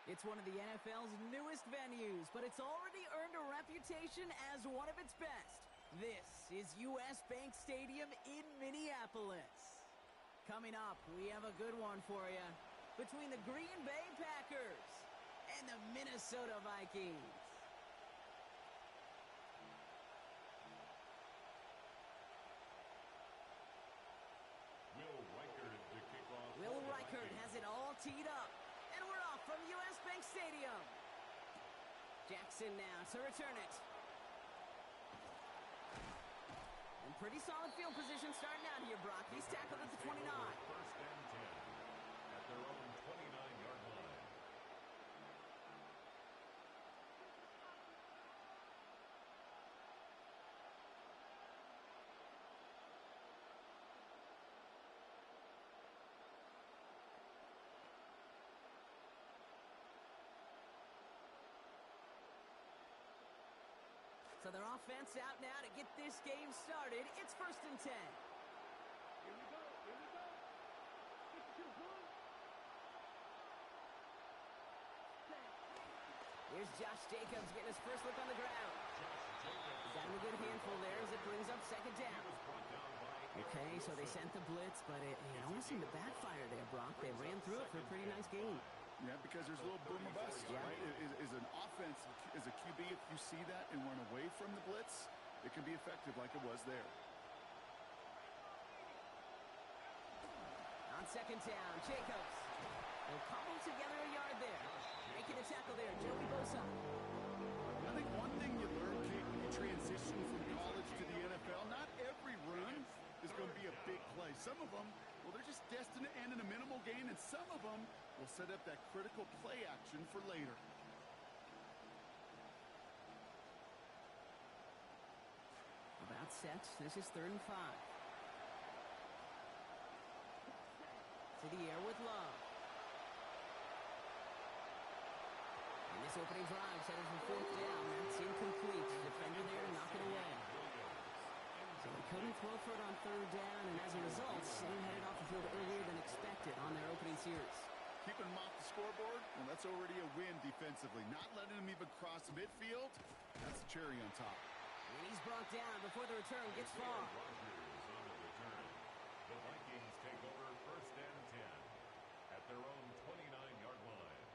It's one of the NFL's newest venues, but it's already earned a reputation as one of its best. This is US Bank Stadium in Minneapolis. Coming up, we have a good one for you. Between the Green Bay Packers and the Minnesota Vikings. Will Reichert has it all teed up. And we're off from US Bank Stadium. Jackson now to return it. And pretty solid field position starting out here, Brock. He's tackled at the 29. First and 10 at their own 29-yard line. So their offense out now to get this game started. It's first and 10. Here we go. Here we go. Here's Josh Jacobs getting his first look on the ground. Got him a good handful there as it brings up second down. Okay, so they sent the blitz, but it almost seemed to backfire there, Brock. They ran through it for a pretty nice gain. Yeah, because there's a little boom or bust, yeah. Right? Is an offense, as a QB, if you see that and run away from the blitz, it can be effective like it was there. On second down, Jacobs. They'll cobble together a yard there. Making a tackle there, Joey Bosa. I think one thing you learn, Kate, when you transition from college to the NFL, not every run is going to be a big play. Some of them, well, they're just destined to end in a minimal gain, and some of them will set up that critical play action for later. About set. This is 3rd and 5. To the air with Love. And this opening drive set it for 4th down. That's incomplete. Defender there to knock it away. So they couldn't throw for it on 3rd down, and as a result, they headed off the field earlier than expected on their opening series. Keeping them off the scoreboard, well, that's already a win defensively. Not letting them even cross midfield, that's the cherry on top. And he's brought down before the return gets far. The Vikings take over first and 10 at their own 29-yard line.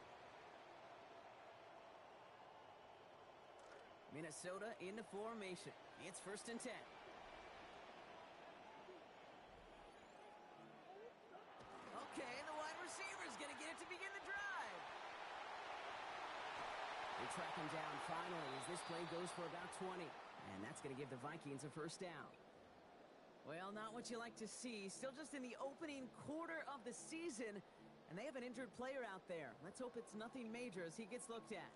Minnesota into formation. It's first and 10. Okay, the wide receiver's going to get it to begin the drive. They track him down finally as this play goes for about 20. And that's going to give the Vikings a first down. Well, not what you like to see. Still just in the opening quarter of the season. And they have an injured player out there. Let's hope it's nothing major as he gets looked at.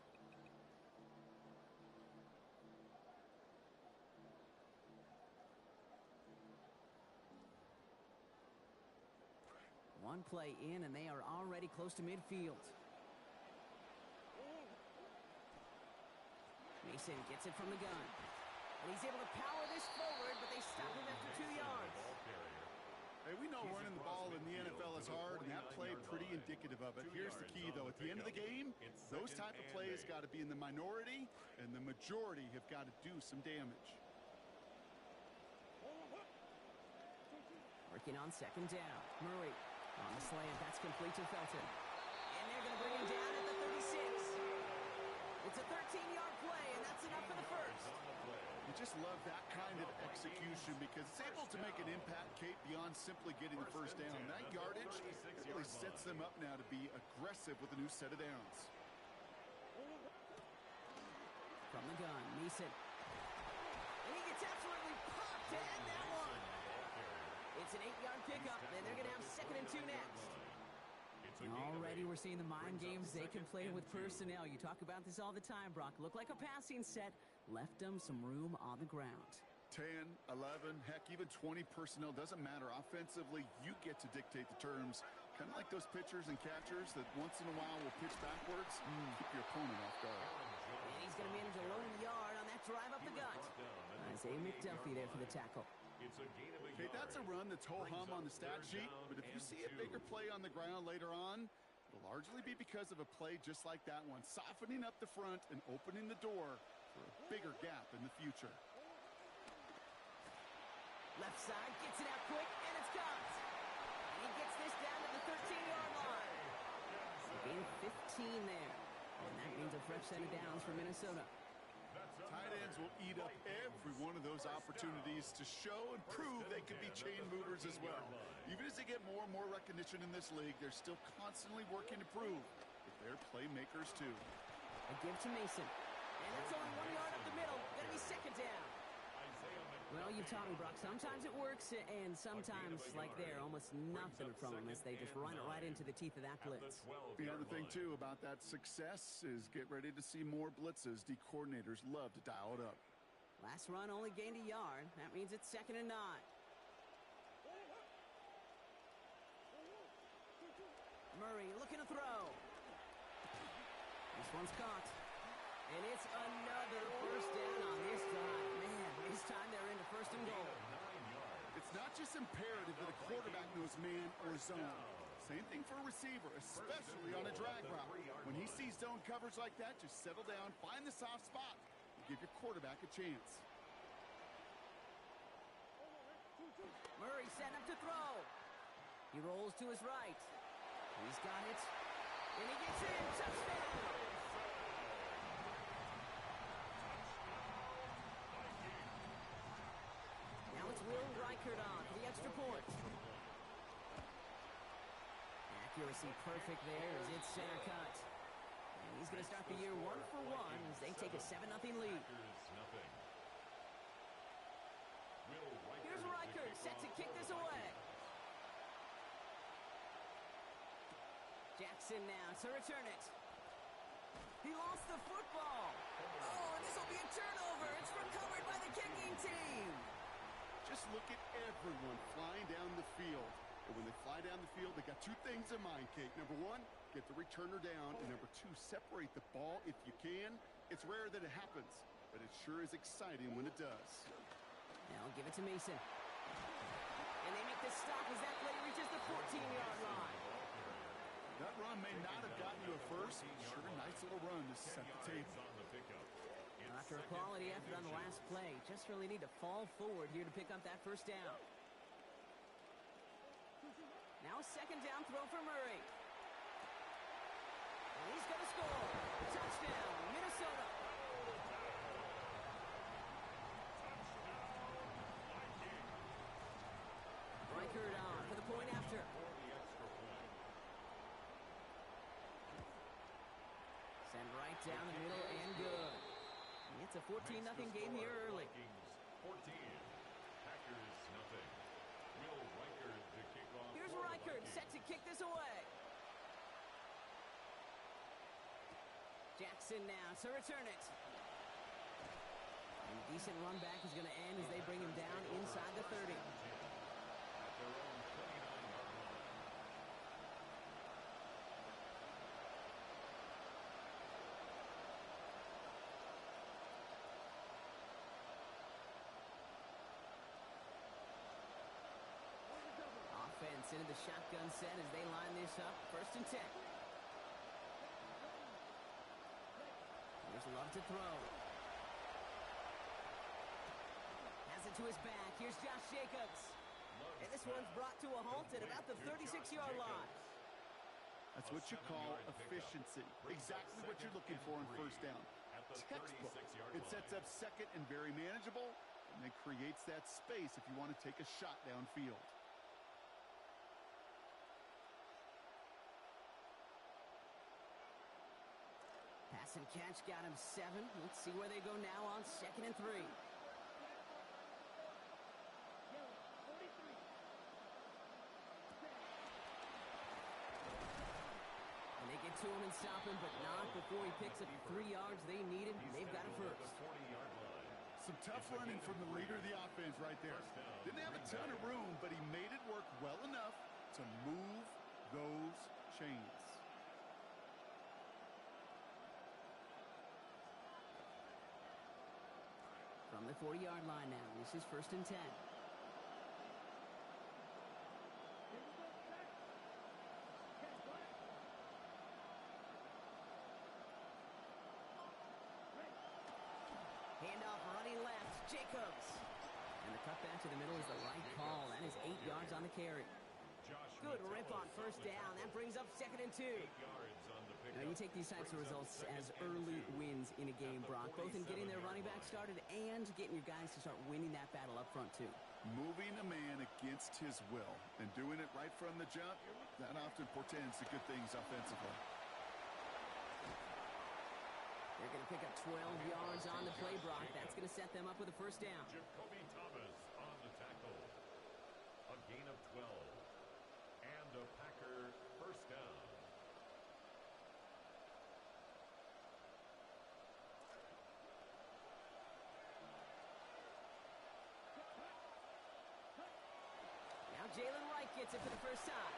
One play in, and they are already close to midfield. Mason gets it from the gun. And he's able to power this forward, but they stop him after 2 yards. Hey, we know running the ball in the NFL is hard, and that play pretty indicative of it. Here's the key, though. At the end of the game, those type of plays got to be in the minority, and the majority have got to do some damage. Working on second down. Murray on the slant. That's complete to Felton. And they're going to bring him down at the 36. It's a 13-yard play, and that's enough for the first. You just love that kind of execution because it's able to make an impact, Kate, beyond simply getting the first down. That yardage really sets them up now to be aggressive with a new set of downs. From the gun, Mason. And he gets absolutely popped to end that one. It's an 8-yard pickup, and they're going to have 2nd and 2 next. Already we're seeing the mind games they can play with personnel. You talk about this all the time, Brock. Look like a passing set. Left them some room on the ground. 10, 11, heck, even 20 personnel, doesn't matter. Offensively, you get to dictate the terms. Kind of like those pitchers and catchers that once in a while will pitch backwards, keep your opponent off guard. And he's going to manage a low yard on that drive up the gut. Isaiah McDuffie there for the tackle. Okay, that's a run that's ho-hum on the stat sheet, but if you see a bigger play on the ground later on, it'll largely be because of a play just like that one, softening up the front and opening the door for a bigger gap in the future. Left side, gets it out quick, and it's caught. And he gets this down to the 13-yard line. Gain 15 there. And that means a fresh set of downs for Minnesota. Tight ends will eat up every one of those opportunities to show and prove they can be chain movers as well. Even as they get more and more recognition in this league, they're still constantly working to prove that they're playmakers too. A give to Mason. And that's only 1 yard up the middle. Going to be second down. Well, you've taught me, Brock. Sometimes it works, and sometimes, like there, almost nothing from them as they just run it right into the teeth of that blitz. The other thing, too, about that success is get ready to see more blitzes. D coordinators love to dial it up. Last run only gained a yard. That means it's 2nd and 9. Murray looking to throw. This one's caught. And it's another first down on this drive. Man, this time they're into 1st and goal. It's not just imperative that a quarterback knows man or zone. Same thing for a receiver, especially on a drag route. When he sees zone coverage like that, just settle down, find the soft spot, and give your quarterback a chance. Murray setting up to throw. He rolls to his right. He's got it. And he gets in. Touchdown! Now it's Will Reichert on for the extra point. Accuracy perfect there as it's center cut. And he's going to start the year 1 for 1 as they take a 7-0 lead. Here's Reichert set to kick this away. Jackson now to return it. He lost the football. Oh, and this will be a turnover. It's recovered by the kicking team. Just look at everyone flying down the field. And when they fly down the field, they got 2 things in mind, Kate. Number 1, get the returner down. And number 2, separate the ball if you can. It's rare that it happens, but it sure is exciting when it does. Now give it to Mason. And they make the stop as that play reaches the 14-yard line. That run may not have gotten you a first. Sure, nice little run to set the table. After a quality effort on the last play, just really need to fall forward here to pick up that first down. Now a 2nd down throw for Murray. And he's going to score. Touchdown, Minnesota. Reichert on for the point after. Send right down the middle and good. It's a 14-0 game here early. 14. Packers nothing. Will Reichert to kick off. Here's Reichert set to kick this away. Jackson now to return it. And a decent run back is going to end as they bring him down inside the 30. At their own 29-yard line. Offense into the shotgun set as they line this up. 1st and 10. Here's Love to throw. Has it to his back. Here's Josh Jacobs. And this one's brought to a halt at about the 36-yard line. That's what you call efficiency. Exactly what you're looking for on 1st down. Textbook. It sets up 2nd and very manageable, and then creates that space if you want to take a shot downfield. Pass and catch got him 7. Let's see where they go now on 2nd and 3. And they get to him and stop him, but not before he picks up 3 yards they needed. They've got a first. 40-yard line. Some tough running from the leader of the offense right there. Didn't have a ton of room, but he made it work well enough to move those chains. From the 40-yard line now, this is 1st and 10. Handoff running left, Jacobs. And the cutback to the middle is the right call. That is 8 yards on the carry. Good rip on 1st down. That brings up 2nd and 2. Now, you take these types of results as early wins in a game, Brock, both in getting their running back started and getting your guys to start winning that battle up front, too. Moving a man against his will and doing it right from the jump, that often portends to good things offensively. They're going to pick up 12 yards on the play, Brock. That's going to set them up with a 1st down. Jacoby Thomas on the tackle. A gain of 12. And a Packer 1st down. Now Jalen Wright gets it for the 1st time.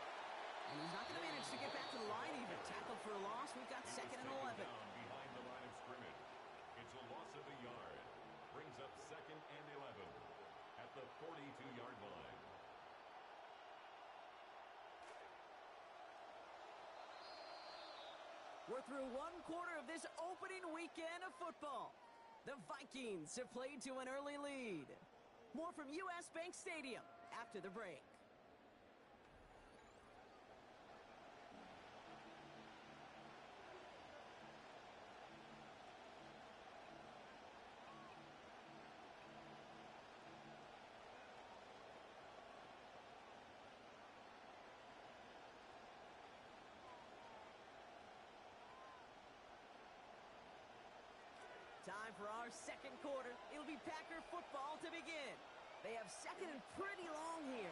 And he's not going to manage to get back to the line even. Tackled for a loss. We've got 2nd and 11. Behind the line of scrimmage. It's a loss of a yard. Brings up 2nd and 11 at the 42-yard line. We're through 1/4 of this opening weekend of football. The Vikings have played to an early lead. More from US Bank Stadium after the break. Time for our 2nd quarter. It'll be Packer football to begin. They have 2nd and pretty long here.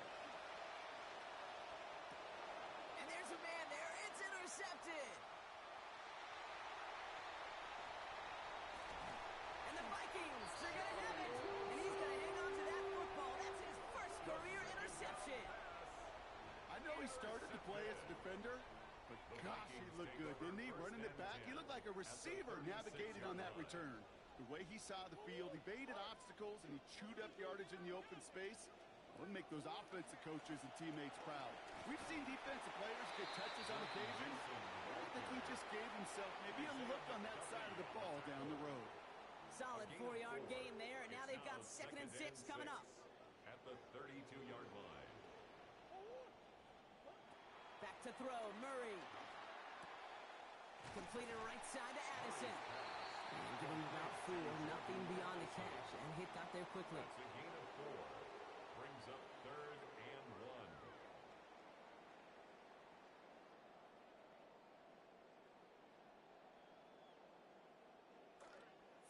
And there's a man there. It's intercepted. And the Vikings are going to have it. And he's going to hang on to that football. That's his 1st career interception. I know he started to play as a defender, but gosh, he looked good, didn't he? Running it back, he looked like a receiver navigating on that return. The way he saw the field, he baited obstacles, and he chewed up yardage in the open space. It would make those offensive coaches and teammates proud. We've seen defensive players get touches on occasion. I think he just gave himself maybe a look on that side of the ball down the road. Solid 4-yard gain there, and now they've got 2nd and 6 coming up. At the 32-yard line. Back to throw, Murray. Completed right side to Addison. And give him about 4, nothing beyond the catch, and hit got there quickly. That's a gain of 4. Brings up 3rd and 1.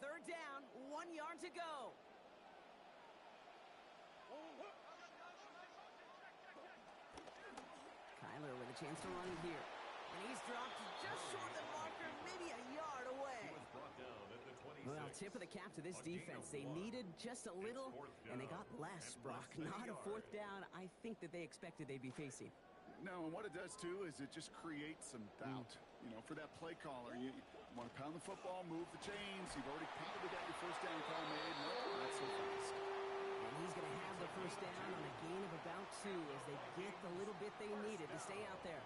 Third down, 1 yard to go. Kyler with a chance to run it here. And he's dropped just short of the marker, maybe a yard away. He was brought down at the 26. Well, tip of the cap to this defense. They needed just a little, and they got less, Brock. Not a 4th down I think that they expected they'd be facing. No, and what it does, too, is it just creates some doubt. You know, for that play caller, you want to pound the football, move the chains. You've already probably got your 1st down call made. No, not so fast. And he's going to have the 1st down on a gain of about 2 as they get the little bit they needed to stay out there.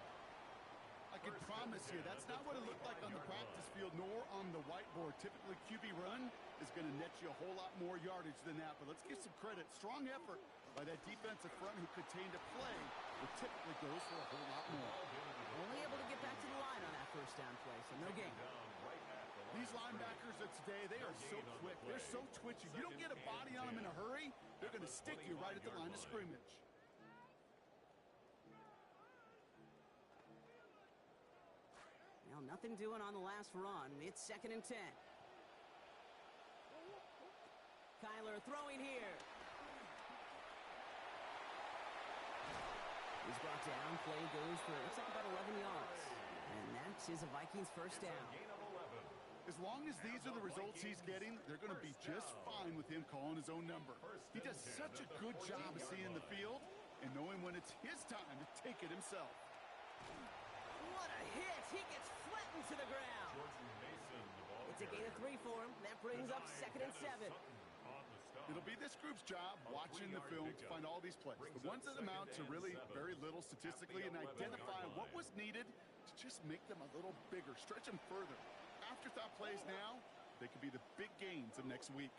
I can promise you, that's not what it looked like on the practice field, nor on the whiteboard. Typically, QB run is going to net you a whole lot more yardage than that. But let's give some credit. Strong effort by that defensive front who contained a play that typically goes for a whole lot more. Only able to get back to the line on that 1st down play, so no gain. These linebackers of today, they are so quick. They're so twitchy. You don't get a body on them in a hurry, they're going to stick you right at the line of scrimmage. Well, nothing doing on the last run. It's 2nd and 10. Kyler throwing here. He's brought down. Play goes for, looks like about 11 yards. And that is a Vikings 1st down. Gain of 11. As long as these are the results he's getting, they're going to be just fine with him calling his own number. He does such a good job of seeing the field and knowing when it's his time to take it himself. What a hit! He gets flattened to the ground. It's a gain of 3 for him. That brings up 2nd and 7. It'll be this group's job, watching the film, to find all these plays. The ones that amount to really very little statistically, and identify what was needed to just make them a little bigger, stretch them further. Afterthought plays now, they could be the big gains of next week.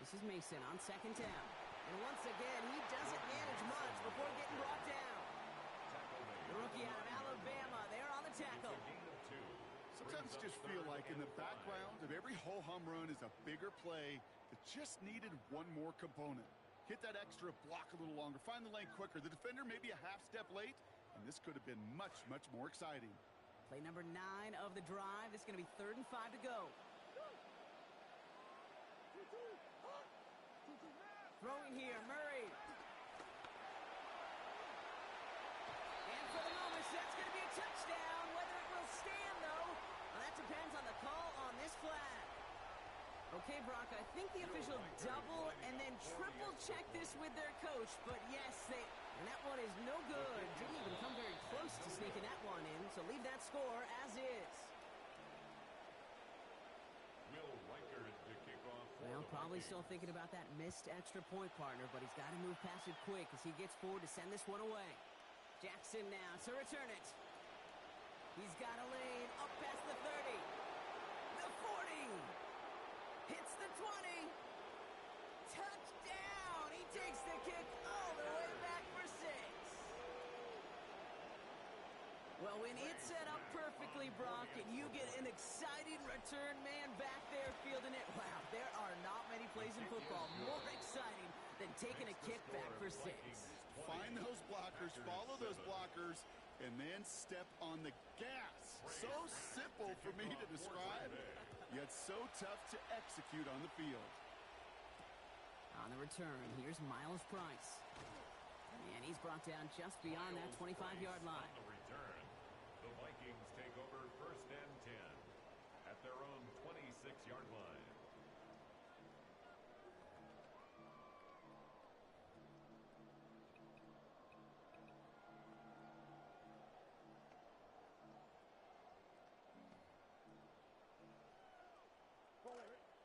This is Mason on 2nd down. And once again, he doesn't manage much before getting brought down. The rookie out of Alabama there on the tackle. Sometimes you just feel like in the background of every ho-hum run is a bigger play that just needed one more component. Hit that extra block a little longer, find the lane quicker. The defender may be a half step late, and this could have been much, much more exciting. Play number 9 of the drive. It's going to be 3rd and 5 to go. Throwing here, Murray. And for the moment, that's going to be a touchdown. Whether it will stand, though, well, that depends on the call on this flag. Okay, Brock, I think the official double and then triple check this with their coach. But yes, and that one is no good. Didn't even come very close to sneaking that one in. So leave that score as is. Well, probably still thinking about that missed extra point, partner, but he's got to move past it quick as he gets forward to send this one away. Jackson now to return it. He's got a lane up past the 30. The 40. Hits the 20. Touchdown! He takes the kick all the way back for 6. Well, when it's set up perfectly, Brock, and you get an exciting return man back there fielding it, wow, there are not many plays in football more exciting than taking a kick back for 6. Find those blockers, follow those blockers, and then step on the gas. So simple for me to describe, yet so tough to execute on the field. On the return, here's Miles Price. And he's brought down just beyond that 25-yard line. The Vikings take over 1st and 10 at their own 26-yard line.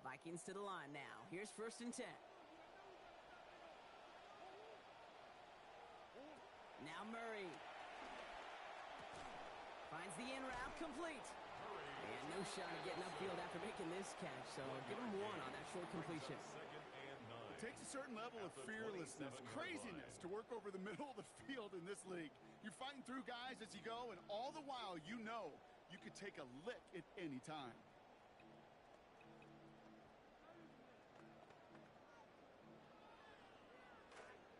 Vikings to the line now. Here's 1st and 10. Now Murray. Finds the in route complete. And no shot at getting upfield after making this catch, so give him 1 on that short completion. It takes a certain level of fearlessness, craziness to work over the middle of the field in this league. You're fighting through guys as you go, and all the while you know you could take a lick at any time.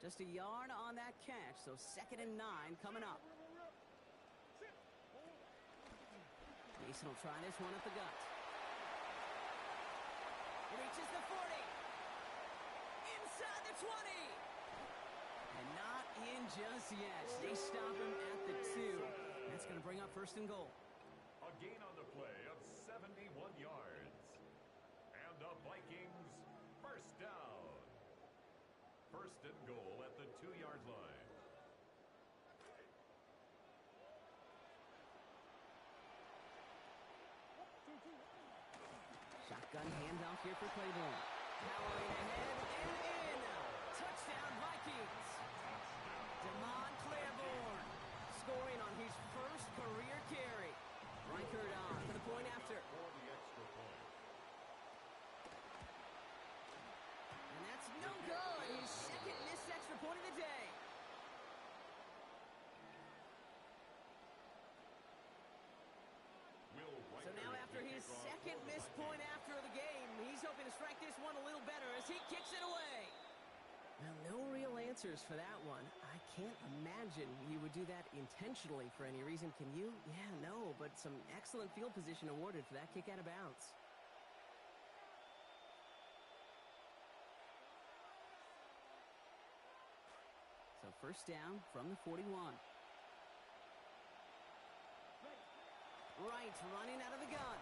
Just a yard on that catch, so 2nd and 9 coming up. Mason will try this one at the gut. Reaches the 40. Inside the 20. And not in just yet. They stop him at the 2. That's going to bring up 1st and goal. A gain on the play of 71 yards. And the Vikings 1st down. 1st and goal at the 2-yard line. Shotgun handoff here for Claiborne. Powering ahead and in. Touchdown Vikings. Damon Claiborne scoring on his 1st career carry. Reichert on for the point after. And that's no good. His 2nd missed extra point of the day. So now after his 2nd missed point after the game, he's hoping to strike this one a little better as he kicks it away. Well, no real answers for that one. I can't imagine he would do that intentionally for any reason. Can you? Yeah, no, but some excellent field position awarded for that kick out of bounds. So 1st down from the 41. Right, running out of the gun.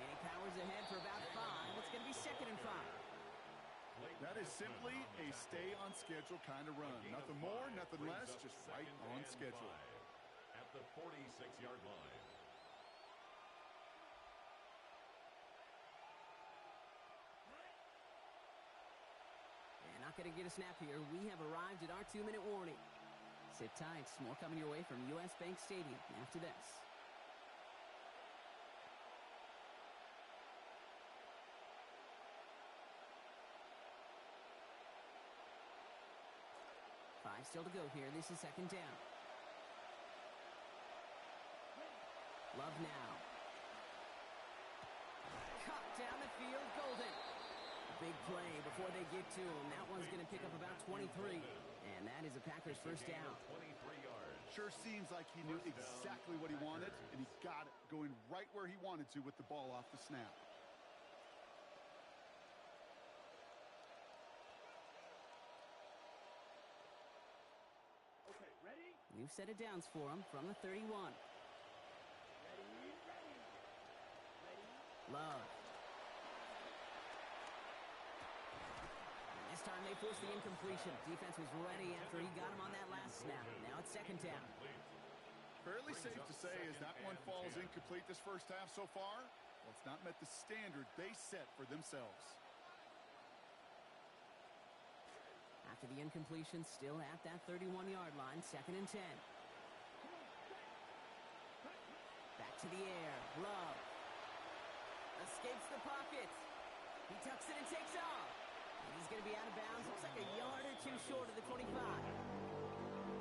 And he powers ahead for about 5. It's going to be 2nd and 5. That is simply a stay-on-schedule kind of run. Nothing more, nothing less, just right on schedule. At the 46-yard line. And not going to get a snap here. We have arrived at our 2-minute warning. Sit tight. More coming your way from US Bank Stadium after this. Five still to go here. This is 2nd down. Love now. Cut down the field. Golden. Big play before they get to him. That one's going to pick up about 23. And that is a Packers 1st down. 23 yards. Sure seems like he knew exactly what he wanted, and he got it going right where he wanted to with the ball off the snap. Okay, ready? New set of downs for him from the 31. Ready? Love. And this time they forced the incompletion. Defense was ready after he got him on that last snap. Now it's 2nd down. Fairly safe to say as that one falls incomplete this first half so far, well, it's not met the standard they set for themselves. After the incompletion, still at that 31-yard line, 2nd and 10. Back to the air. Love. Escapes the pocket. He tucks it and takes off. And he's going to be out of bounds. Looks like a yard or 2 short of the 25.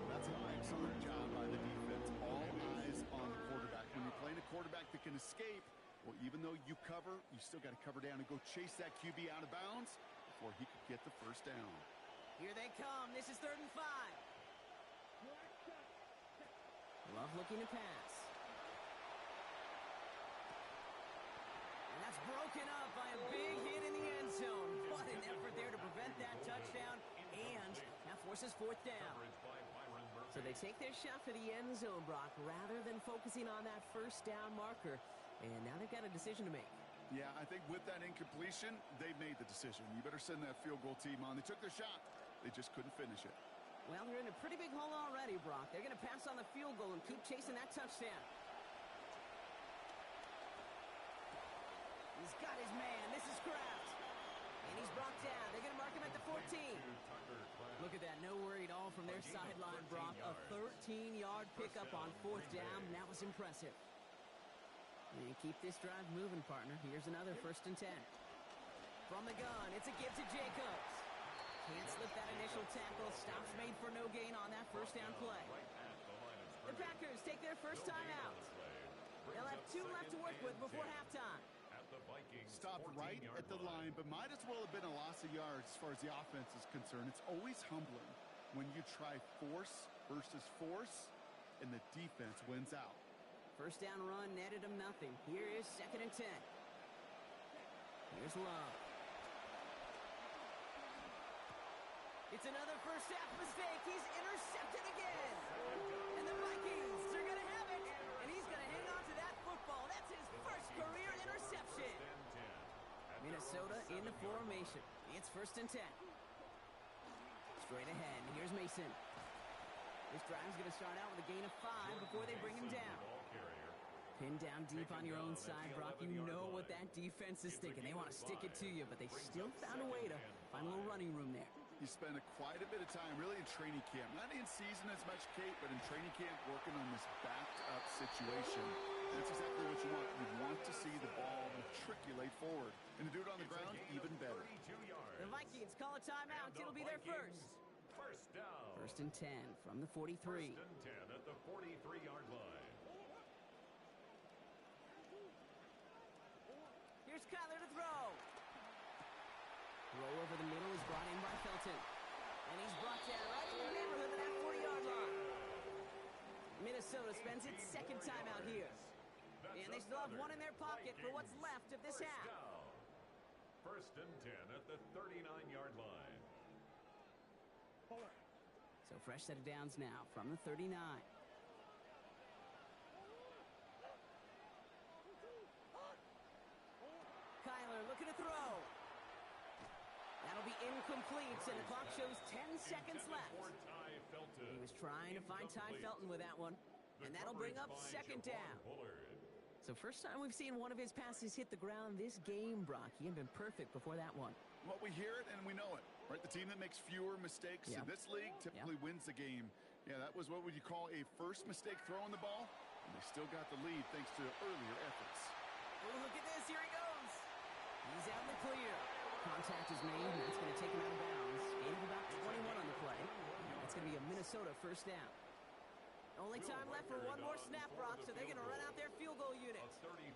That's an excellent job by the defense. All eyes on the quarterback. When you're playing a quarterback that can escape, well, even though you cover, you still got to cover down and go chase that QB out of bounds before he could get the 1st down. Here they come. This is 3rd and 5. Love looking to pass. And that's broken up by a big hit in the end zone. What an effort there to prevent that touchdown. And that forces 4th down. So they take their shot for the end zone, Brock, rather than focusing on that 1st down marker. And now they've got a decision to make. Yeah, I think with that incompletion, they've made the decision. You better send that field goal team on. They took their shot. They just couldn't finish it. Well, they're in a pretty big hole already, Brock. They're going to pass on the field goal and keep chasing that touchdown. He's got his man. This is Kraft. And he's brought down. They're going to mark him at the 14. Look at that. No worry at all from their sideline, Brock. A 13-yard pickup on 4th down. That was impressive. And keep this drive moving, partner. Here's another 1st and 10. From the gun, it's a give to Jacobs. Can't slip that initial tackle. Stops made for no gain on that 1st down play. The Packers take their 1st time out. They'll have 2 left to work with before halftime. Stopped right at the line, but might as well have been a loss of yards as far as the offense is concerned. It's always humbling when you try force versus force, and the defense wins out. 1st down run netted him nothing. Here is 2nd and 10. Here's Love. It's another 1st half mistake. He's intercepted again. And the Vikings are going to have it. And he's going to hang on to that football. That's his 1st career interception. Minnesota in the formation. It's 1st and 10. Straight ahead. Here's Mason. This drive's going to start out with a gain of 5 before they bring him down. Pinned down deep on your own side, Brock. You know what that defense is thinking. They want to stick it to you, but they still found a way to find a little running room there. He spent quite a bit of time really in training camp. Not in season as much, Kate, but in training camp working on this backed-up situation. That's exactly what you want. You want to see the ball matriculate forward. And to do it on the ground, even better. The Vikings call a timeout. It'll be their 1st. 1st and 10 from the 43. 1st and 10 at the 43-yard line. Here's Kyler to throw. Roll over the middle is brought in by Felton. And he's brought down right in the neighborhood of that 40-yard line. Minnesota spends its 2nd timeout here. And they still have 1 in their pocket for what's left of this half. 1st and 10 at the 39-yard line. So fresh set of downs now from the 39. to throw. That'll be incomplete, and the clock shows 10 seconds left. He was trying to find Ty Felton with that one, and that'll bring up second down. So first time we've seen one of his passes hit the ground this game, Brock. He had been perfect before that one. Well, we hear it and we know it, right? The team that makes fewer mistakes in this league typically wins the game. Yeah, that was what would you call a first mistake throwing the ball, and they still got the lead thanks to earlier efforts. Oh, look at this. Here he goes. He's out in the clear. Contact is made, and that's going to take him out of bounds. Gain of about 21 on the play. That's going to be a Minnesota first down. Only time left for one more snap, Brock, so they're going to run out their field goal unit.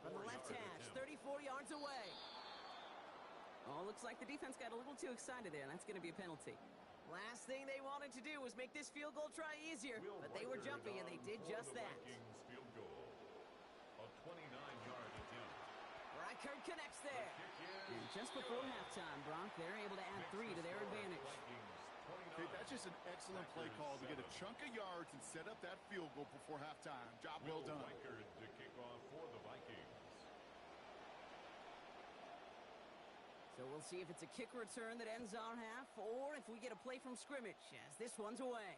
From the left hash, 34 yards away. Oh, looks like the defense got a little too excited there, and that's going to be a penalty. Last thing they wanted to do was make this field goal try easier, but they were jumpy, and they did just that. A 29-yard attempt. Reichert connects there. And just before halftime, Brock, they're able to add 3 to their advantage. Okay, that's just an excellent play call to get a chunk of yards and set up that field goal before halftime. Job well done. Reichert to kick off for the Vikings. So we'll see if it's a kick return that ends our half, or if we get a play from scrimmage, as this one's away.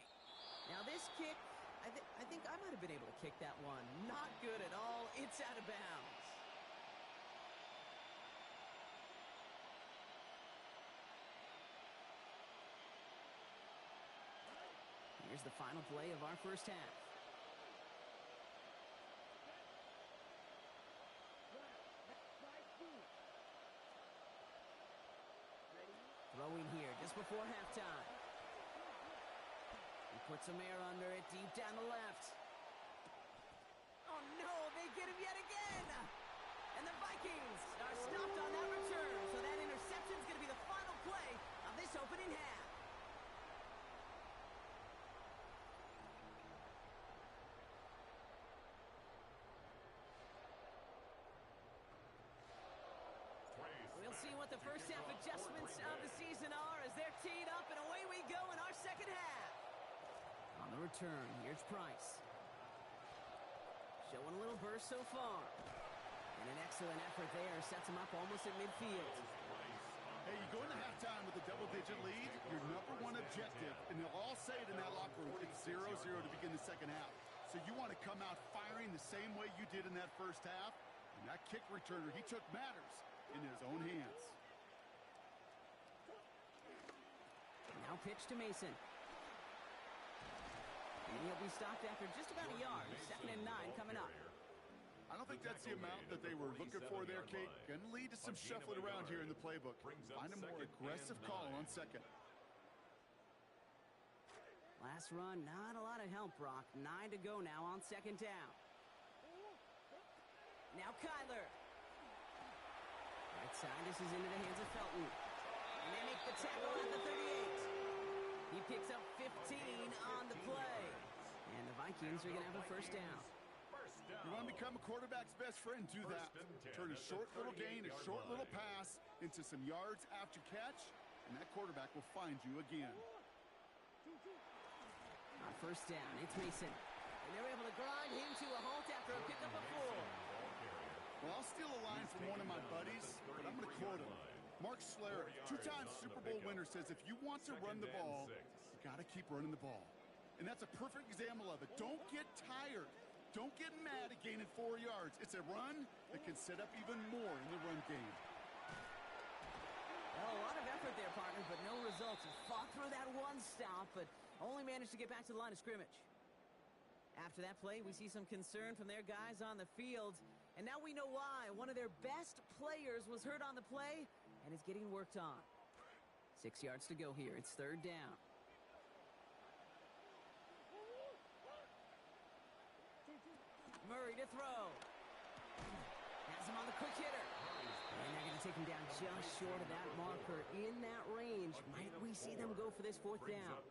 Now this kick, I think I might have been able to kick that one. Not good at all. It's out of bounds. Here's the final play of our first half. Throwing here just before halftime. He puts some air under it deep down the left. Oh no, they get him yet again! And the Vikings are stopped on that return, so that interception is going to be the final play of this opening half. We'll see what the first half adjustments of the season are as they're teed up, and away we go in our second half. On the return, here's Price. Showing a little burst so far. And an excellent effort there sets him up almost at midfield. Hey, you go into halftime with a double-digit lead, your number one objective, and they'll all say it in that locker room, it's 0-0 to begin the second half. So you want to come out firing the same way you did in that first half, and that kick returner, he took matters in his own hands. Now pitch to Mason. And he'll be stopped after just about a yard. 2nd and 9 coming up. I don't think that's the amount that they were looking for there, Kate. Going to lead to some shuffling around here in the playbook. Find a more aggressive call on second. Last run, not a lot of help, Brock. 9 to go now on second down. Now Kyler. Right side, this is into the hands of Felton. And they make the tackle at the 38. He picks up 15 on the play. And the Vikings are going to have a first down. You want to become a quarterback's best friend, do that. Turn a short little gain, a short little pass into some yards after catch, and that quarterback will find you again. On first down, it's Mason. And they're able to grind him to a halt after a pickup of 4. Well, I'll steal a line from one of my buddies, but I'm going to quote him. Mark Schlereth, 2-time Super Bowl winner, says if you want to run the ball, you got to keep running the ball. And that's a perfect example of it. Don't get tired. Don't get mad at gaining 4 yards. It's a run that can set up even more in the run game. Well, a lot of effort there, partner, but no results. He fought through that one stop, but only managed to get back to the line of scrimmage. After that play, we see some concern from their guys on the field. And now we know why. One of their best players was hurt on the play and is getting worked on. 6 yards to go here. It's 3rd down. Murray to throw. Has him on the quick hitter. And they're going to take him down just short of that marker. In that range, might we see them go for this 4th down?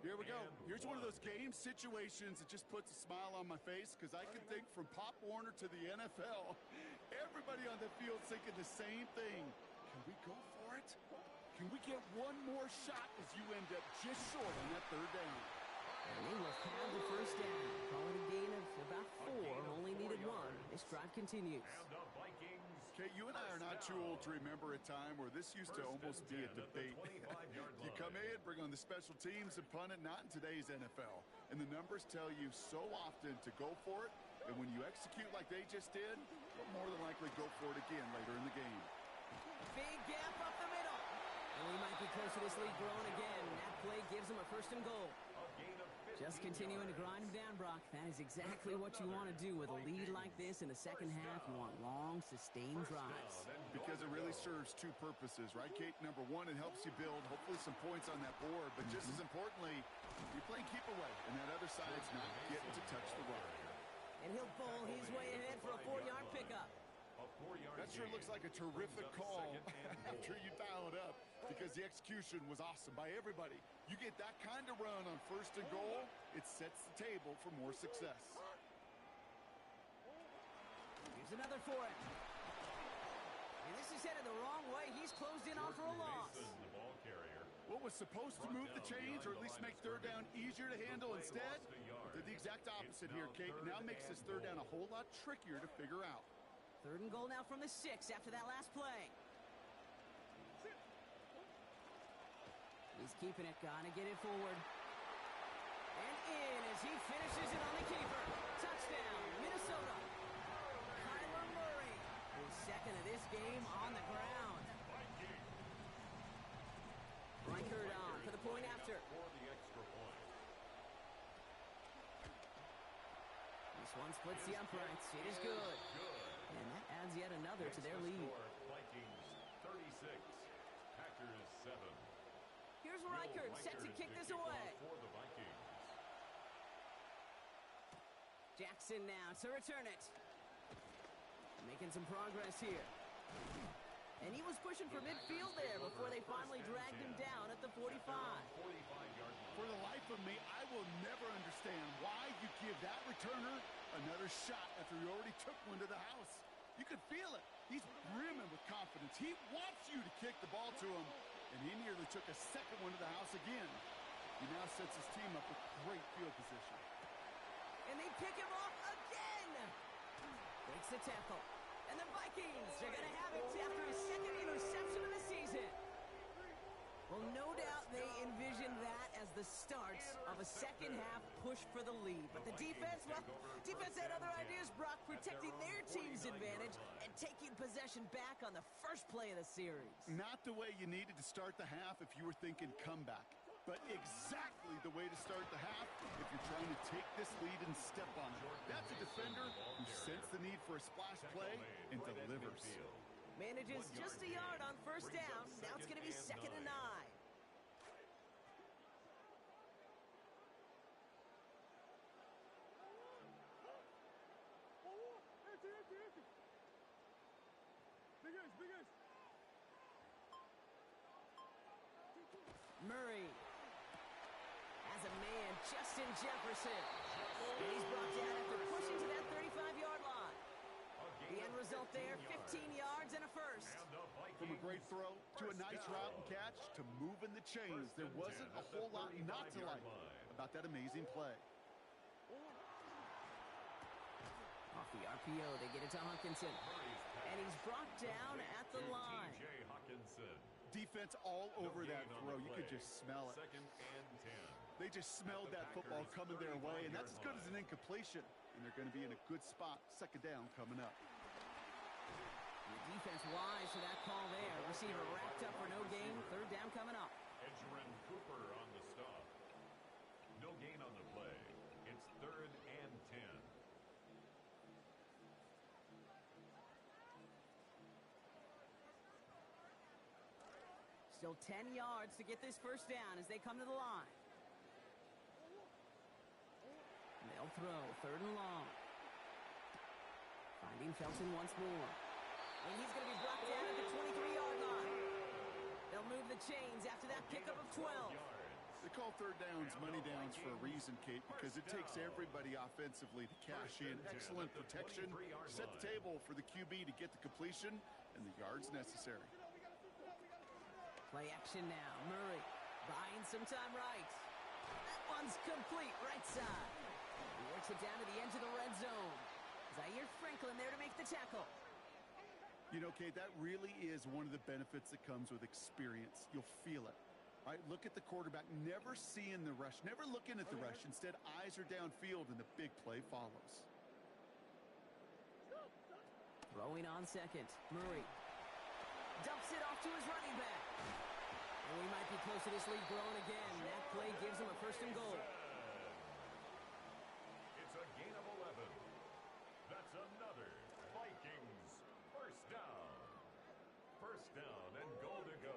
Here we go. Here's one of those game situations that just puts a smile on my face because I can think from Pop Warner to the NFL. Everybody on the field thinking the same thing. Can we go for it? Can we get one more shot as you end up just short on that 3rd down? And they will have the first down. Call it a gain of about 4. Only needed 1. This drive continues. Okay, Kate, you and I are not too old to remember a time where this used to almost be a debate. You come in, bring on the special teams and punt it, not in today's NFL. And the numbers tell you so often to go for it, and when you execute like they just did, you'll more than likely go for it again later in the game. Big gap up the middle. And we might be close to this lead growing again. That play gives them a 1st and goal. Just continuing to grind them down, Brock. That is exactly what you want to do with a lead like this in the second half. You want long, sustained drives. Because it really serves two purposes, right, Kate? Number one, it helps you build, hopefully, some points on that board. But just as importantly, you're playing keep away, and that other side's not getting to touch the rock. And he'll bowl his way ahead for a 4-yard pickup. That sure looks like a terrific call after you dial it up, because the execution was awesome by everybody. You get that kind of run on 1st and goal, it sets the table for more success. Here's another for it. And this is headed the wrong way. He's closed in on for a loss. What was supposed to move the chains, or at least make 3rd down easier to handle, instead did the exact opposite here, Kate. Now makes this 3rd down a whole lot trickier to figure out. 3rd and goal now from the 6 after that last play. He's keeping it, gonna get it forward. And in as he finishes it on the keeper. Touchdown, Minnesota. Kyler Murray, his 2nd of this game on the ground. Reichert on for the point after. This one splits the uprights. It is good. And that adds yet another to their lead. Vikings 36, Packers 7. Here's Reichert set to kick this away. For the Vikings. Jackson now to return it. Making some progress here. And he was pushing for midfield there before they finally dragged him down at the 45. For the life of me, I will never understand why you give that returner another shot after he already took one to the house. You could feel it. He's brimming with confidence. He wants you to kick the ball to him, and he nearly took a 2nd one to the house again. He now sets his team up with great field position. And they pick him off again. Breaks the tackle. And the Vikings are going to have it after his 2nd interception of the season. Well, no doubt they envisioned that as the start of a second-half push for the lead. But the defense, well, defense had other ideas, Brock, protecting their team's advantage and taking possession back on the first play of the series. Not the way you needed to start the half if you were thinking comeback, but exactly the way to start the half if you're trying to take this lead and step on it. That's a defender who sensed the need for a splash play and delivers. Manages just a yard on 1st down. Now it's going to be 2nd and 9. Murray has a man, Justin Jefferson. And he's brought down after pushing to that 35-yard line. The end result there, 15 yards and a 1st. From a great throw to a nice route and catch to moving the chains, there wasn't a whole lot not to like about that amazing play. Off the RPO, they get it to Hawkinson. And he's brought down at the line. Defense all over that throw. You could just smell it. 2nd and 10. They just smelled that football coming their way, and that's as good as an incompletion. And they're going to be in a good spot. 2nd down coming up. The defense wise for that call there. Receiver wrapped up for no gain. 3rd down coming up. Edgerrin Cooper on the stop. No gain on the play. It's 3rd and 10. Still 10 yards to get this 1st down as they come to the line. They'll throw 3rd and long. Finding Felton once more. And he's going to be brought down at the 23-yard line. They'll move the chains after that pickup of 12. They call 3rd downs money downs for a reason, Kate, because it takes everybody offensively to cash in. Excellent protection, set the table for the QB to get the completion and the yards necessary. Play action now. Murray buying some time right. That one's complete right side. He works it down to the edge of the red zone. Zaire Franklin there to make the tackle. You know, Kate, that really is one of the benefits that comes with experience. You'll feel it. All right, look at the quarterback, never seeing the rush, never looking at the rush. Instead, eyes are downfield, and the big play follows. Throwing on second. Murray dumps it off to his running back. And we might be close to this lead growing again. That play gives him a first and goal. It's a gain of 11. That's another Vikings first down. First down and goal to go.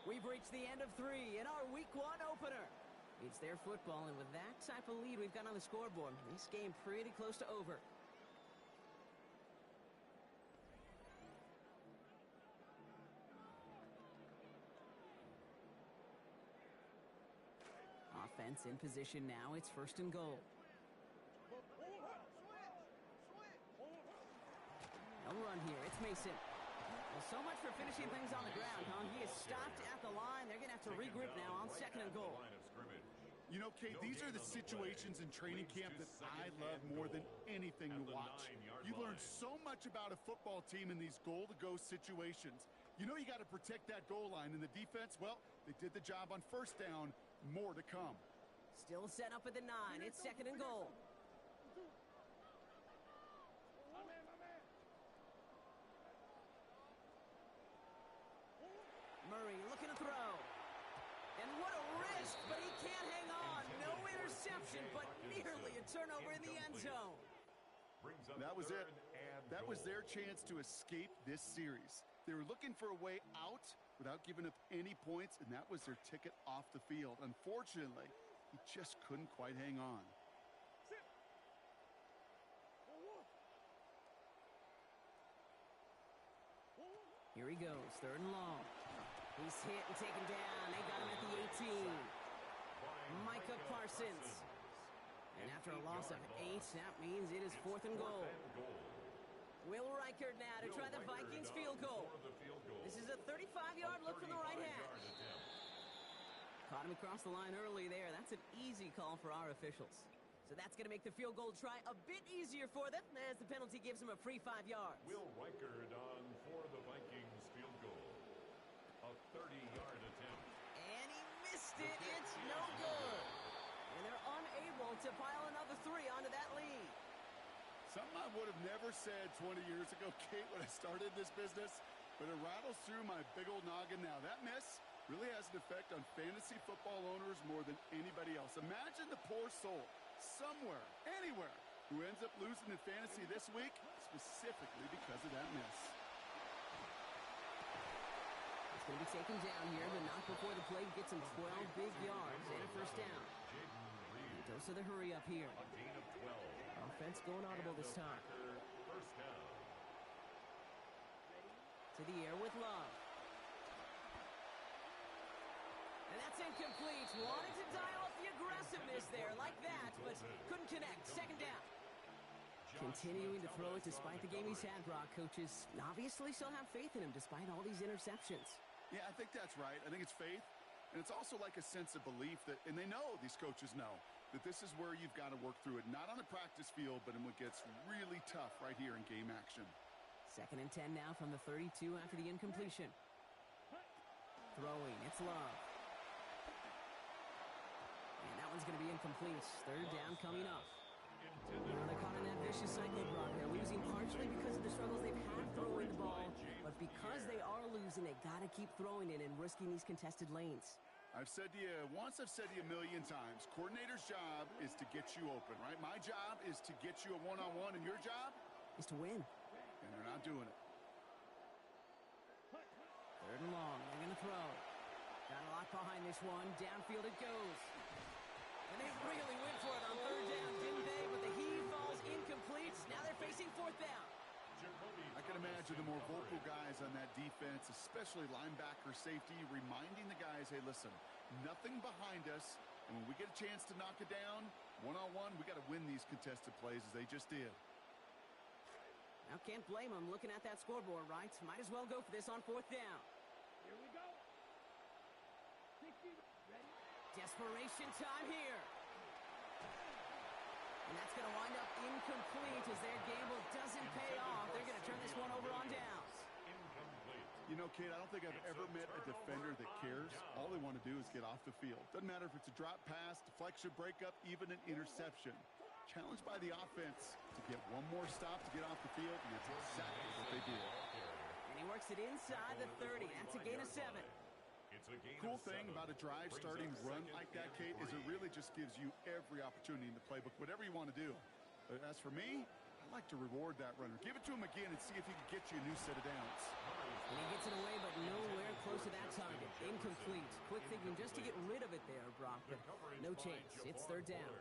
We've reached the end of 3 in our Week 1 opener. It's their football, and with that type of lead we've got on the scoreboard, this game pretty close to over. Offense in position now. It's first and goal. No run here. It's Mason. Well, so much for finishing things on the ground, huh? He is stopped at the line. They're going to have to regroup now on second and goal. You know, Kate, these are the situations in training camp that I love more than anything to watch. You learn so much about a football team in these goal-to-go situations. You know you got to protect that goal line, and the defense, well, they did the job on first down. More to come. Still set up at the 9. It's second and goal. Murray looking to throw. And what a risk, but he can't hang on. No interception, but nearly a turnover in the end zone. That was it. That was their chance to escape this series. They were looking for a way out without giving up any points, and that was their ticket off the field. Unfortunately, he just couldn't quite hang on. Here he goes, third and long. He's hit and taken down. They got him at the 18. Micah Parsons. And after a loss of 8, that means it is fourth and goal. Will Reichard now to try the Vikings field goal. This is a 35-yard look from the right hash. Caught him across the line early there. That's an easy call for our officials. So that's going to make the field goal try a bit easier for them as the penalty gives them a free 5 yards. Will Reichard on for the Vikings field goal. A 30-yard attempt. And he missed it. It's no good. And they're unable to pile another 3 onto that lead. Something I would have never said 20 years ago, Kate, when I started this business, but it rattles through my big old noggin now. That miss really has an effect on fantasy football owners more than anybody else. Imagine the poor soul somewhere, anywhere, who ends up losing in fantasy this week specifically because of that miss. It's going to be taken down here, but not before the play gets him 12 big yards and a first down. Dose of the hurry up here. A gain of 12. Offense going audible this time. First down. To the air with Love. And that's incomplete. Wanted to dial up the aggressiveness there like that, but couldn't connect. Second down. Continuing to throw it despite the game he's had, Brock. Coaches obviously still have faith in him despite all these interceptions. Yeah, I think that's right. I think it's faith, and it's also like a sense of belief that, and they know, these coaches know, that this is where you've got to work through it. Not on the practice field, but in what gets really tough right here in game action. Second and 10 now from the 32 after the incompletion. Throwing, it's Love. And that one's going to be incomplete. Third down coming up. Now they're caught in that vicious cycle, Brock. They're losing partially because of the struggles they've had throwing the ball, but because they are losing, they got to keep throwing it and risking these contested lanes. I've said to you once, I've said to you a million times, coordinator's job is to get you open, right? My job is to get you a one-on-one, and your job is to win. And they're not doing it. Third and long. They're going to throw. Got a lot behind this one. Downfield it goes. And they really went for it on third down, didn't they? But the heave falls incomplete. Now they're facing fourth down. I can imagine the more vocal guys on that defense, especially linebacker, safety, reminding the guys, hey, listen, nothing behind us. And when we get a chance to knock it down, one-on-one, we got to win these contested plays as they just did. Now can't blame them looking at that scoreboard, right? Might as well go for this on fourth down. Here we go. 60, ready? Desperation time here. And that's going to wind up incomplete as their gamble doesn't pay off. They're going to turn this one over on downs. You know, Kate, I don't think I've ever met a defender that cares. All they want to do is get off the field. Doesn't matter if it's a drop pass, deflection, breakup, even an interception. Challenged by the offense to get one more stop to get off the field, and that's exactly what they did. And he works it inside the 30. That's a gain of 7. Cool thing about a drive starting run like that, Kate, is it really just gives you every opportunity in the playbook, whatever you want to do. As for me, I like to reward that runner. Give it to him again and see if he can get you a new set of downs. And he gets it away, but nowhere close to that target. Incomplete. Quick thinking just to get rid of it there, Brock, but no chance. It's third down.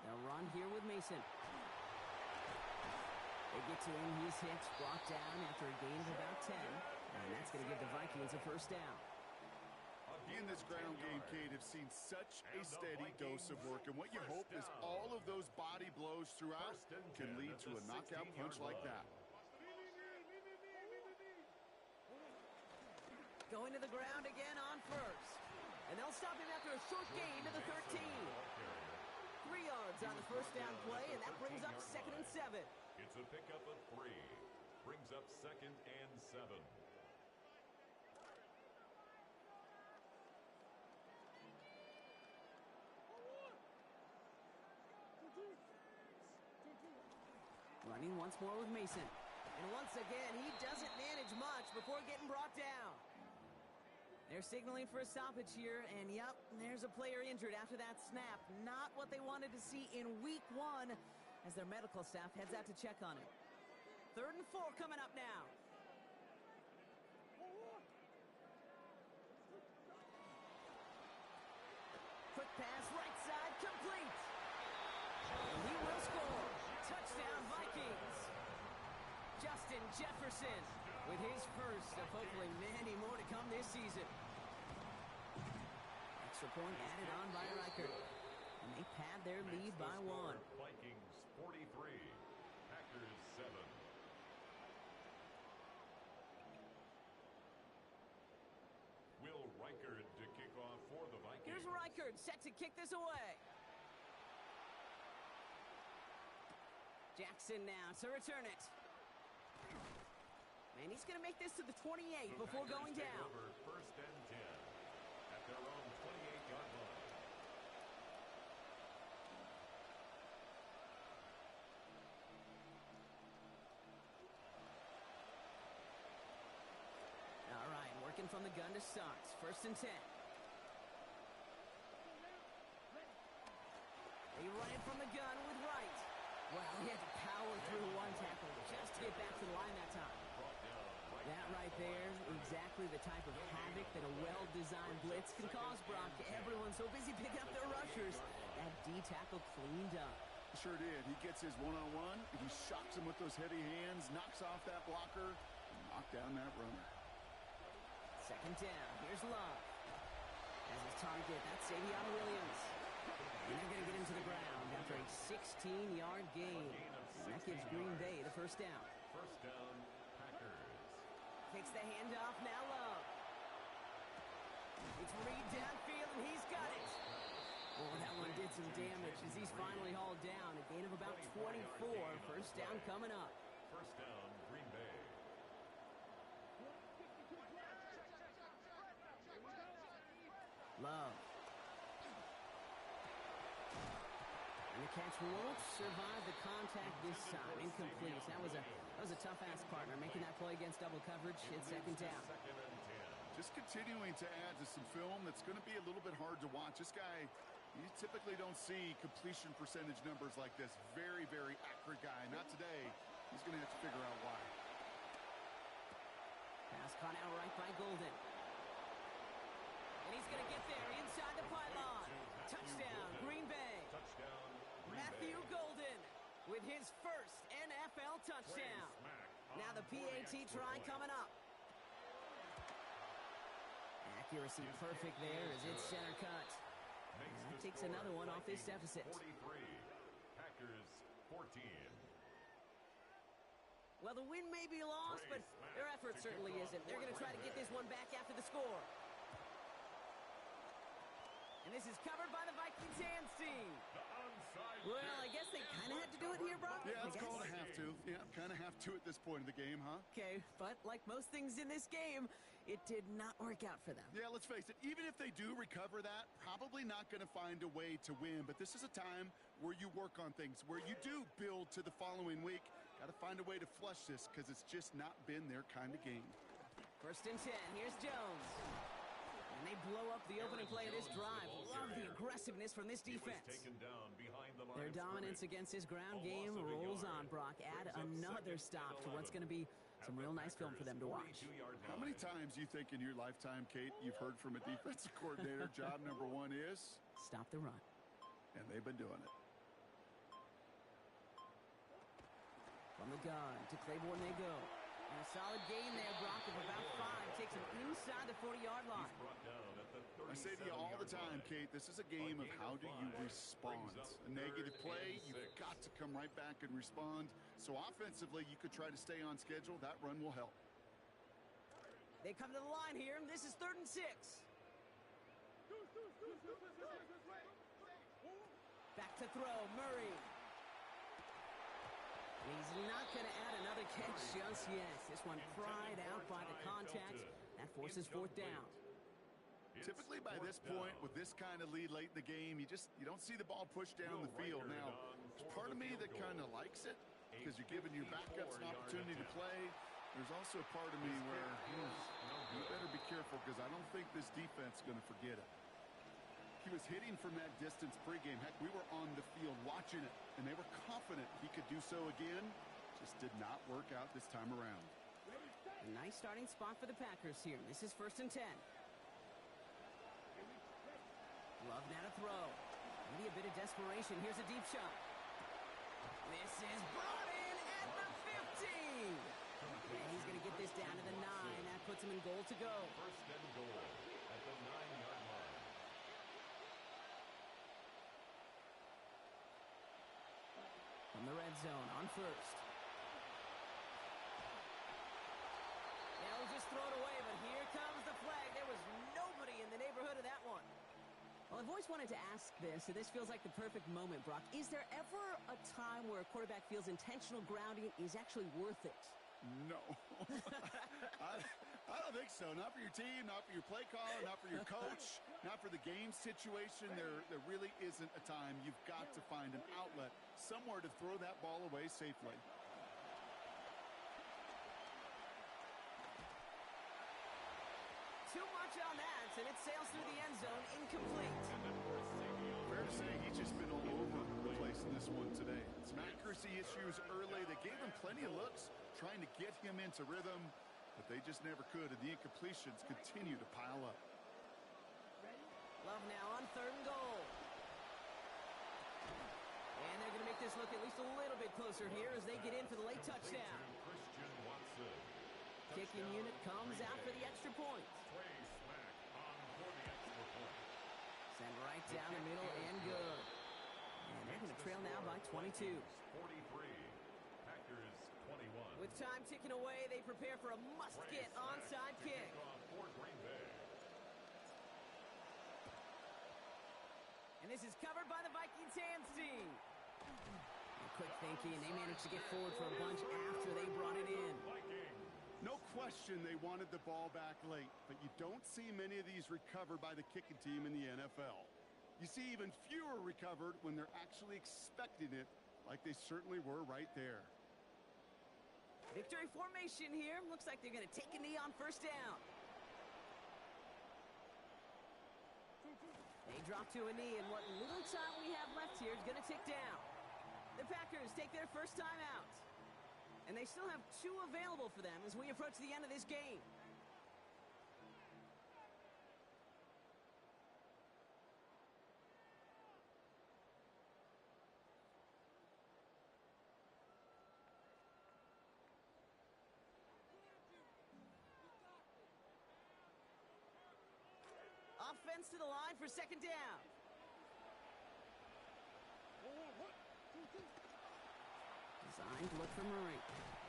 They'll run here with Mason. They get to him. He's hit, brought down after a gain of about 10. And that's going to give the Vikings a first down. He and this ground game, Kate, have seen such a steady dose of work. And what you hope is all of those body blows throughout can lead to a knockout punch like that. Going to the ground again on first. And they'll stop him after a short gain to the 13. 3 yards on the first down play, and that brings up 2nd and 7. It's a pickup of 3. Brings up 2nd and 7. Running once more with Mason. And once again, he doesn't manage much before getting brought down. They're signaling for a stoppage here, and yep, there's a player injured after that snap. Not what they wanted to see in week 1 as their medical staff heads out to check on him. 3rd and 4 coming up now. Quick pass, right side, complete. And he will score. Touchdown, Vikings. Justin Jefferson with his first of hopefully many more to come this season. Extra point added on by Reichert. And they pad their lead by 1. Vikings 43, Packers 7. Will Reichert to kick off for the Vikings. Here's Reichert set to kick this away. Jackson now to return it. And he's going to make this to the 28 before going down. Over 1st and 10 at their own 28-yard line. All right, working from the gun to start. 1st and 10. They run it from the gun with Wright. Well, he had to power through one tackle just to get back to the line that time. That right there, exactly the type of havoc that a well-designed blitz can cause, Brock. Everyone's so busy picking up their rushers. That D tackle cleaned up. Sure did. He gets his one-on-one. He shocks him with those heavy hands, knocks off that blocker, and knocks down that runner. 2nd down. Here's Love. As his target, that's Savion Williams. And they're going to get him to the ground after a 16-yard gain. And that gives Green Bay the first down. First down, Packers. Takes the handoff, now Love. It's Reed downfield, and he's got it. Oh, that one did some damage as he's finally hauled down. A gain of about 24. First down coming up. First down, Green Bay. Love. And the catch won't survive the contact this time. Incomplete. That was a tough-ass partner making that play against double coverage. It's 2nd down. Just continuing to add to some film that's going to be a little bit hard to watch. This guy, you typically don't see completion percentage numbers like this. Very, very accurate guy. Not today. He's going to have to figure out why. Pass caught out right by Golden. And he's going to get there inside the pylon. Touchdown, Green Bay. Touchdown, Green Matthew Bay. Golden with his first NFL touchdown. Now the PAT try coming up. Accuracy perfect there as it's center cut. And that takes another one off this deficit. 43, Packers 14. Well, the win may be lost, but their effort certainly isn't. They're going to try to get this one back after the score. And this is covered by the Vikings hands team. The onside Well, I guess they kind of had to do it here, Brock. Yeah, I it's guess. called a have to. Yeah, kind of have to at this point in the game, huh? Okay, but like most things in this game, it did not work out for them. Yeah, let's face it, even if they do recover that, probably not going to find a way to win. But this is a time where you work on things, where you do build to the following week. Got to find a way to flush this because it's just not been their kind of game. 1st and 10. Here's Jones. And they blow up the opening play of this drive. Love the aggressiveness from this defense. Taken down behind the line Their of dominance scrimmage. against his ground A game loss of a rolls yard. on, Brock. Add Brings up another second stop and to what's 11 going to be some at the real nice film for them to watch. 42-yard How many line. times you think in your lifetime, Kate, you've heard from a defensive coordinator, job number one is, Stop the run. and they've been doing it. From the gun to Claiborne they go. And a solid gain there, Brock, of about 5. Takes him inside the 40-yard line. He's brought down at the I say to you all the 37-yard time, line. Kate, this is a game of how do you respond. A negative play, you've got to come right back and respond. So offensively, you could try to stay on schedule. That run will help. They come to the line here, and this is 3rd and 6. Back to throw, Murray. And he's not going to add another catch just yet. This one pried out by the contact. That forces 4th down. Typically by this point, with this kind of lead late in the game, you don't see the ball pushed down the field. Now, there's part of me that kind of likes it because you're giving your backups an opportunity to play. There's also a part of me where you better be careful because I don't think this defense is going to forget it. He was hitting from that distance pregame. Heck, we were on the field watching it, and they were confident he could do so again. Just did not work out this time around. A nice starting spot for the Packers here. This is 1st and 10. Love now to throw. Maybe a bit of desperation. Here's a deep shot. This is brought in at the 15. And he's going to get this down to the 9. That puts him in goal to go. 1st and goal at the 9-yard line. From the red zone on 1st. They'll just throw it away, but here comes the flag. There was nobody in the neighborhood of that one. Well, I've always wanted to ask this, and this feels like the perfect moment, Brock. Is there ever a time where a quarterback feels intentional grounding is actually worth it? No. I don't think so. Not for your team, not for your play caller, not for your coach, not for the game situation. There really isn't a time. You've got to find an outlet, somewhere to throw that ball away safely. Too much on that, and it sails through the end zone, incomplete. Fair to say he's just been all over the place in this one today. Some accuracy issues early. They gave him plenty of looks trying to get him into rhythm, but they just never could, and the incompletions continue to pile up. Love now on 3rd and goal. And they're going to make this look at least a little bit closer here as they get in for the late touchdown. Christian Watson. Kicking unit comes out for the extra point. Trey Smack on for the extra point. Send right down the middle and good. And they're going to trail now by 22. 43. Packers 21. With time ticking away, they prepare for a must-get onside kick. For Green Bay. And this is covered by the Vikings hands team. And quick thinking, they managed to get forward for a bunch after they brought it in. Vikings. No question they wanted the ball back late, but you don't see many of these recovered by the kicking team in the NFL. You see even fewer recovered when they're actually expecting it, like they certainly were right there. Victory formation here. Looks like they're going to take a knee on 1st down. They drop to a knee, and what little time we have left here is going to tick down. The Packers take their first time out. And they still have 2 available for them as we approach the end of this game. Offense to the line for 2nd down. Designed to look for Murray.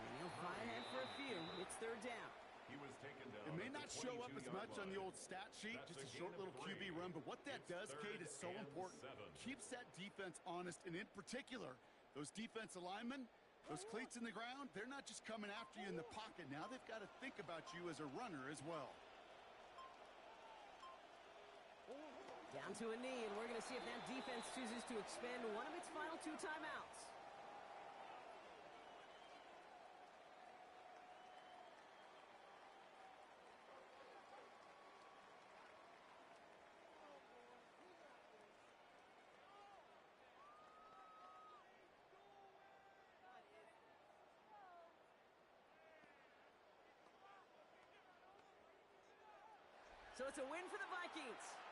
And he'll fly ahead for a few. It's 3rd down. He was taken down. It may at the not show up as 22-yard much on the line. old stat sheet, That's just a a short gain of little QB 3. run, but what that It's does, Kate, is so 3rd and important. 7. Keeps that defense honest, and in particular, those defensive linemen, those cleats in the ground, they're not just coming after you in the pocket. Now they've got to think about you as a runner as well. Down to a knee, and we're going to see if that defense chooses to expend one of its final 2 timeouts. So it's a win for the Vikings.